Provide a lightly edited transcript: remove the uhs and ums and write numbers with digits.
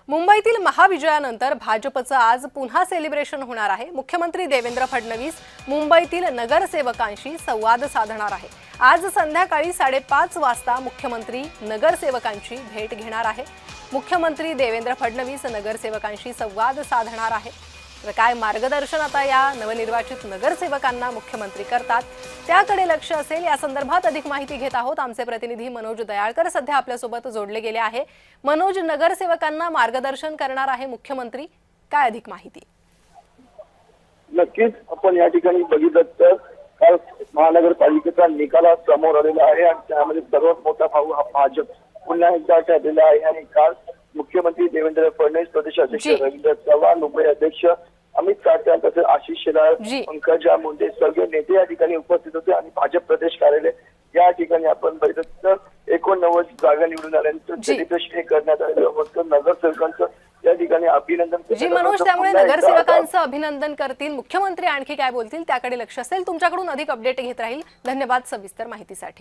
मुंबईतील महाविजयानंतर भाजपचं आज पुन्हा सेलिब्रेशन होणार आहे। मुख्यमंत्री देवेंद्र फडणवीस मुंबईतील नगरसेवकांशी संवाद साधणार आहे। आज संध्याकाळी 5:30 वाजता मुख्यमंत्री नगरसेवकांची भेट घेणार आहे। मुख्यमंत्री देवेंद्र फडणवीस नगरसेवकांशी संवाद साधणार आहे। तर काय मार्गदर्शन आता या नवनिर्वाचित नगरसेवकांना मुख्यमंत्री करतात त्याकडे लक्ष असेल। या संदर्भात अधिक माहिती घेत आहोत आमचे प्रतिनिधी मनोज दयाळकर सध्या आपल्यासोबत जोडले गेले आहे। मनोज, नगरसेवकांना मार्गदर्शन करणार आहे मुख्यमंत्री, काय अधिक माहिती? नक्कीच आपण या ठिकाणी बघितलं तर काल महानगरपालिकेचा निकाल समोर आलेला आहे आणि त्यामध्ये सर्वात मोठा भाऊ हा भाजप पुन्हा एकदा ठरलेला आहे। आणि काल मुख्यमंत्री देवेंद्र फडणवीस, प्रदेश अध्यक्ष रवींद्र चव्हाण, मुंबई अध्यक्ष अमित साटम तसेच आशिष शेलार, पंकजा मुंडे सगळे नेते या ठिकाणी उपस्थित होते। आणि भाजप प्रदेश कार्यालय या ठिकाणी आपण बघितलं तर 89 जागा निवडून आल्यानंतर सेलिब्रेशन करण्यात आलेलं होतं। नगरसेवकांचं या ठिकाणी अभिनंदन मनोज, त्यामुळे नगरसेवकांचं अभिनंदन करतील मुख्यमंत्री, आणखी काय बोलतील त्याकडे लक्ष असेल। तुमच्याकडून अधिक अपडेट घेत राहील। धन्यवाद सविस्तर माहितीसाठी।